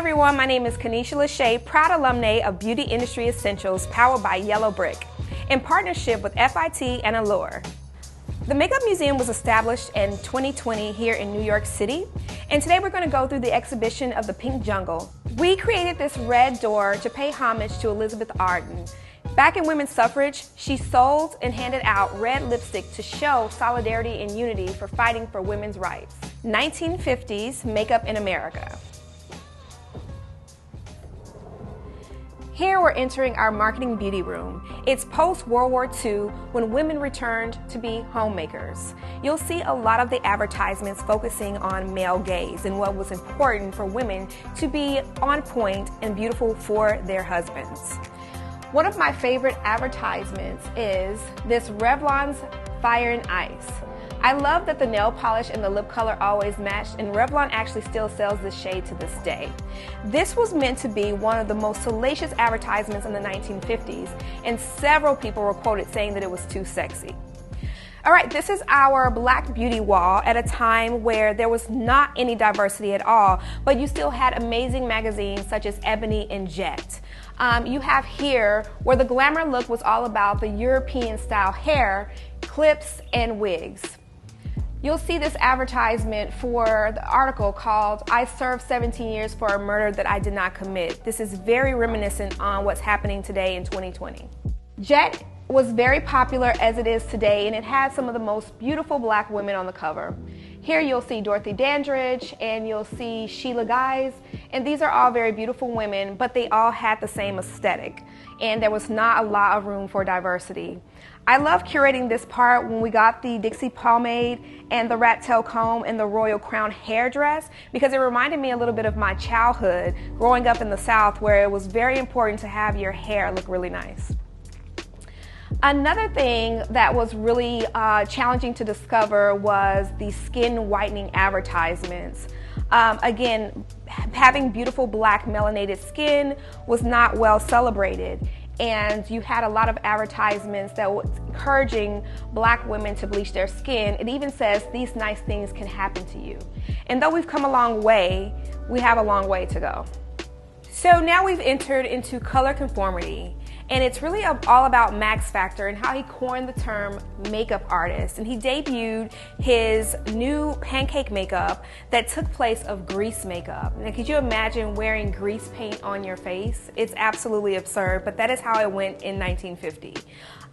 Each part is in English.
everyone, my name is Kenecia, proud alumna of Beauty Industry Essentials powered by Yellowbrick, in partnership with FIT and Allure. The Makeup Museum was established in 2020 here in New York City, and today we're going to go through the exhibition of the Pink Jungle. We created this red door to pay homage to Elizabeth Arden. Back in women's suffrage, she sold and handed out red lipstick to show solidarity and unity for fighting for women's rights. 1950s makeup in America. Here we're entering our marketing beauty room. It's post-World War II when women returned to be homemakers. You'll see a lot of the advertisements focusing on male gaze and what was important for women to be on point and beautiful for their husbands. One of my favorite advertisements is this Revlon's Fire and Ice. I love that the nail polish and the lip color always matched, and Revlon actually still sells this shade to this day. This was meant to be one of the most salacious advertisements in the 1950s, and several people were quoted saying that it was too sexy. All right, this is our Black beauty wall at a time where there was not any diversity at all, but you still had amazing magazines such as Ebony and Jet. You have here where the glamour look was all about the European style hair, clips, and wigs. You'll see this advertisement for the article called "I served 17 years for a murder that I did not commit." This is very reminiscent on what's happening today in 2020. Jet was very popular as it is today, and it had some of the most beautiful black women on the cover. Here you'll see Dorothy Dandridge and you'll see Sheila Guys, and these are all very beautiful women, but they all had the same aesthetic, and there was not a lot of room for diversity. I love curating this part when we got the Dixie pomade and the rat tail comb and the royal crown hair dress, because it reminded me a little bit of my childhood growing up in the South, where it was very important to have your hair look really nice. Another thing that was really challenging to discover was the skin whitening advertisements. Again, having beautiful black melanated skin was not well celebrated, and you had a lot of advertisements that were encouraging black women to bleach their skin. It even says these nice things can happen to you. And though we've come a long way, we have a long way to go. So now we've entered into color conformity. And it's really all about Max Factor and how he coined the term makeup artist. And he debuted his new pancake makeup that took place of grease makeup. Now, could you imagine wearing grease paint on your face? It's absolutely absurd, but that is how it went in 1950.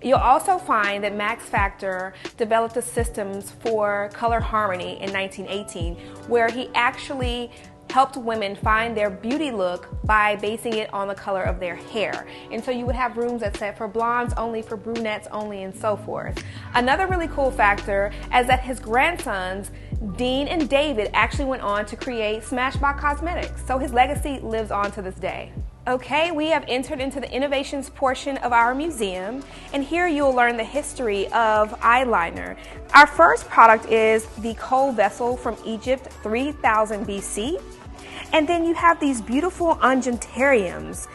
You'll also find that Max Factor developed the systems for color harmony in 1918, where he actually helped women find their beauty look by basing it on the color of their hair. And so you would have rooms that said for blondes only, for brunettes only, and so forth. Another really cool factor is that his grandsons, Dean and David, actually went on to create Smashbox Cosmetics. So his legacy lives on to this day. Okay, we have entered into the innovations portion of our museum, and here you'll learn the history of eyeliner. Our first product is the Kohl vessel from Egypt, 3000 BC. And then you have these beautiful unguentariums.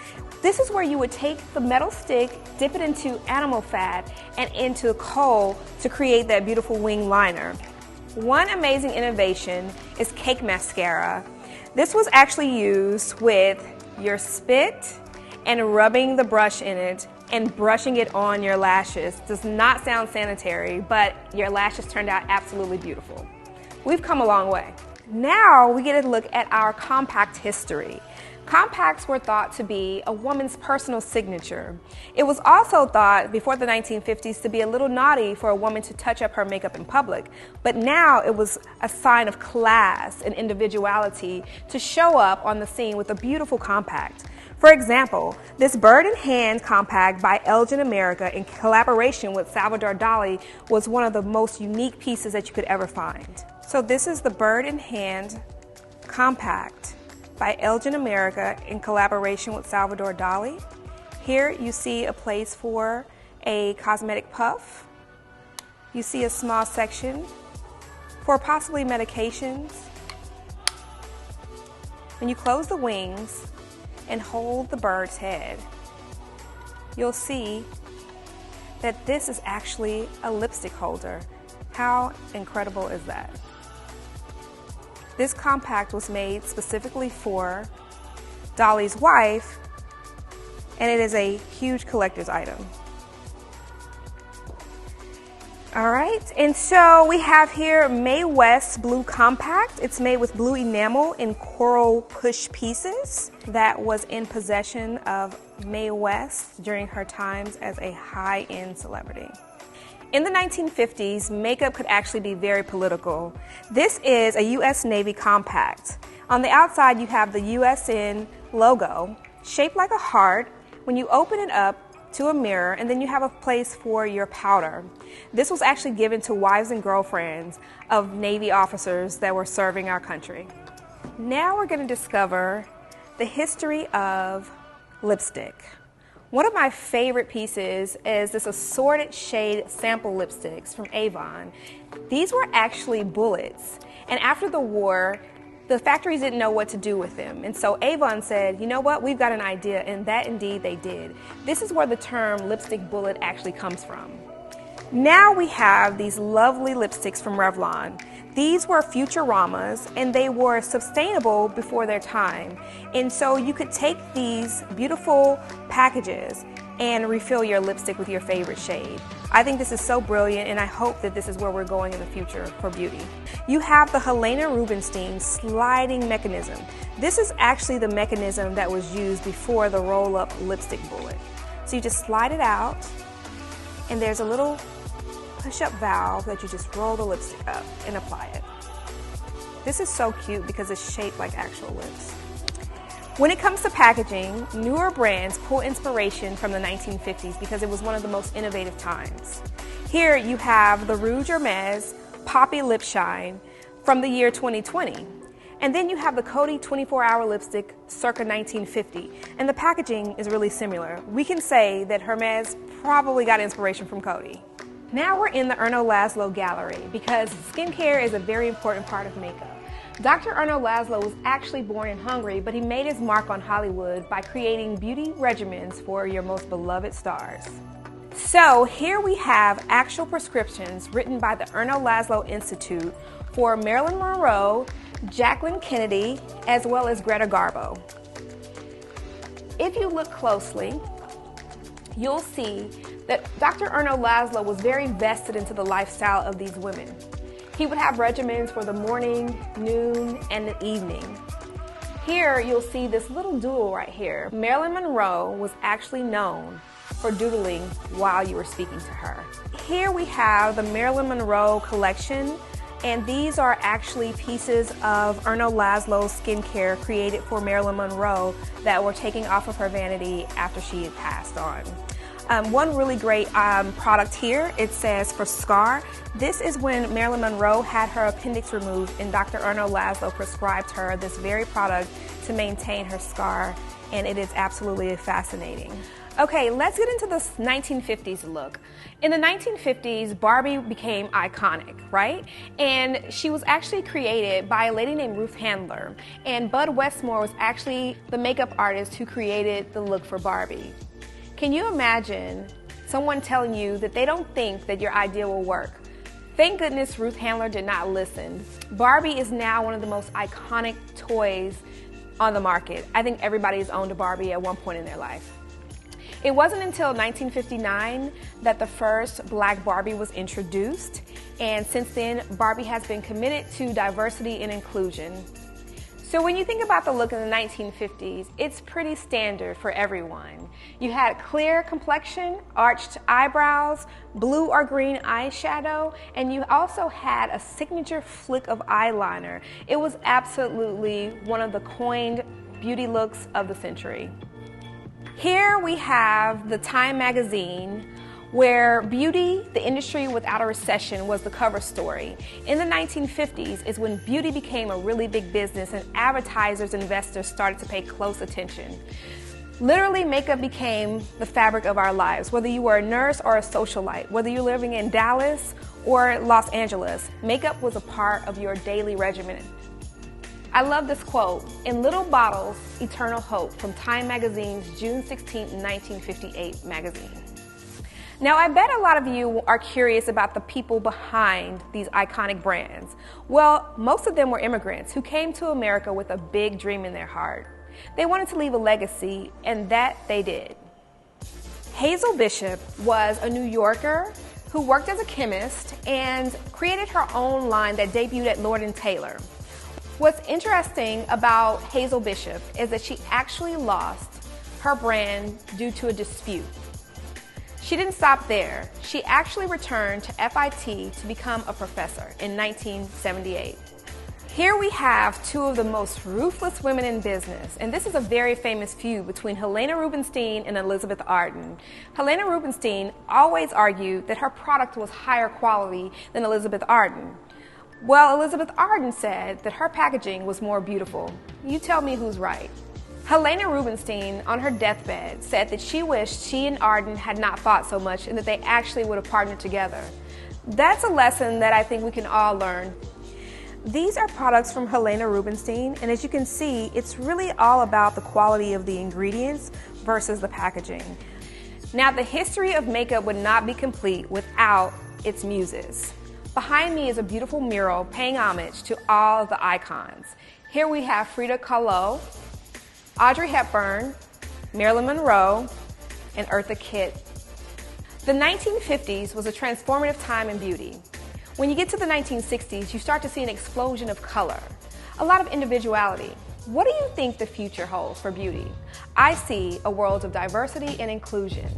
This is where you would take the metal stick, dip it into animal fat and into kohl to create that beautiful wing liner. One amazing innovation is cake mascara. This was actually used with your spit and rubbing the brush in it and brushing it on your lashes. Does not sound sanitary, but your lashes turned out absolutely beautiful. We've come a long way. Now we get a look at our compact history. Compacts were thought to be a woman's personal signature. It was also thought before the 1950s to be a little naughty for a woman to touch up her makeup in public, but now it was a sign of class and individuality to show up on the scene with a beautiful compact. For example, this Bird in Hand compact by Elgin America in collaboration with Salvador Dali was one of the most unique pieces that you could ever find. So this is the Bird in Hand compact by Elgin America in collaboration with Salvador Dali. Here you see a place for a cosmetic puff. You see a small section for possibly medications. When you close the wings and hold the bird's head, you'll see that this is actually a lipstick holder. How incredible is that? This compact was made specifically for Dolly's wife, and it is a huge collector's item. All right, and so we have here Mae West Blue Compact. It's made with blue enamel in coral push pieces that was in possession of Mae West during her times as a high-end celebrity. In the 1950s, makeup could actually be very political. This is a U.S. Navy compact. On the outside, you have the USN logo shaped like a heart. When you open it up to a mirror, and then you have a place for your powder. This was actually given to wives and girlfriends of Navy officers that were serving our country. Now we're going to discover the history of lipstick. One of my favorite pieces is this assorted shade sample lipsticks from Avon. These were actually bullets, and after the war, the factories didn't know what to do with them. And so Avon said, you know what, we've got an idea, and that indeed they did. This is where the term lipstick bullet actually comes from. Now we have these lovely lipsticks from Revlon. These were Futuramas, and they were sustainable before their time. And so you could take these beautiful packages and refill your lipstick with your favorite shade. I think this is so brilliant, and I hope that this is where we're going in the future for beauty. You have the Helena Rubinstein sliding mechanism. This is actually the mechanism that was used before the roll-up lipstick bullet. So you just slide it out, and there's a little push-up valve that you just roll the lipstick up and apply it. This is so cute because it's shaped like actual lips. When it comes to packaging, newer brands pull inspiration from the 1950s because it was one of the most innovative times. Here you have the Rouge Hermes Poppy Lip Shine from the year 2020. And then you have the Coty 24-hour lipstick circa 1950. And the packaging is really similar. We can say that Hermes probably got inspiration from Coty. Now we're in the Erno Laszlo gallery because skincare is a very important part of makeup. Dr. Erno Laszlo was actually born in Hungary, but he made his mark on Hollywood by creating beauty regimens for your most beloved stars. So here we have actual prescriptions written by the Erno Laszlo Institute for Marilyn Monroe, Jacqueline Kennedy, as well as Greta Garbo. If you look closely, you'll see that Dr. Erno Laszlo was very vested into the lifestyle of these women. He would have regimens for the morning, noon, and the evening. Here you'll see this little doodle right here. Marilyn Monroe was actually known for doodling while you were speaking to her. Here we have the Marilyn Monroe collection, and these are actually pieces of Erno Laszlo skincare created for Marilyn Monroe that were taken off of her vanity after she had passed on. One really great product here, it says for scar. This is when Marilyn Monroe had her appendix removed, and Dr. Erno Laszlo prescribed her this very product to maintain her scar, and it is absolutely fascinating. Okay, let's get into this 1950s look. In the 1950s, Barbie became iconic, right? And she was actually created by a lady named Ruth Handler, and Bud Westmore was actually the makeup artist who created the look for Barbie. Can you imagine someone telling you that they don't think that your idea will work? Thank goodness Ruth Handler did not listen. Barbie is now one of the most iconic toys on the market. I think everybody has owned a Barbie at one point in their life. It wasn't until 1959 that the first black Barbie was introduced, and since then, Barbie has been committed to diversity and inclusion. So when you think about the look in the 1950s, it's pretty standard for everyone. You had clear complexion, arched eyebrows, blue or green eyeshadow, and you also had a signature flick of eyeliner. It was absolutely one of the coined beauty looks of the century. Here we have the Time magazine, where beauty, the industry without a recession, was the cover story. In the 1950s is when beauty became a really big business and advertisers and investors started to pay close attention. Literally, makeup became the fabric of our lives. Whether you were a nurse or a socialite, whether you're living in Dallas or Los Angeles, makeup was a part of your daily regimen. I love this quote, "In little bottles, eternal hope," from Time magazine's June 16, 1958 magazine. Now, I bet a lot of you are curious about the people behind these iconic brands. Well, most of them were immigrants who came to America with a big dream in their heart. They wanted to leave a legacy, and that they did. Hazel Bishop was a New Yorker who worked as a chemist and created her own line that debuted at Lord & Taylor. What's interesting about Hazel Bishop is that she actually lost her brand due to a dispute. She didn't stop there. She actually returned to FIT to become a professor in 1978. Here we have two of the most ruthless women in business, and this is a very famous feud between Helena Rubinstein and Elizabeth Arden. Helena Rubinstein always argued that her product was higher quality than Elizabeth Arden. Well, Elizabeth Arden said that her packaging was more beautiful. You tell me who's right. Helena Rubinstein, on her deathbed, said that she wished she and Arden had not fought so much and that they actually would have partnered together. That's a lesson that I think we can all learn. These are products from Helena Rubinstein, and as you can see, it's really all about the quality of the ingredients versus the packaging. Now, the history of makeup would not be complete without its muses. Behind me is a beautiful mural paying homage to all of the icons. Here we have Frida Kahlo, Audrey Hepburn, Marilyn Monroe, and Eartha Kitt. The 1950s was a transformative time in beauty. When you get to the 1960s, you start to see an explosion of color, a lot of individuality. What do you think the future holds for beauty? I see a world of diversity and inclusion.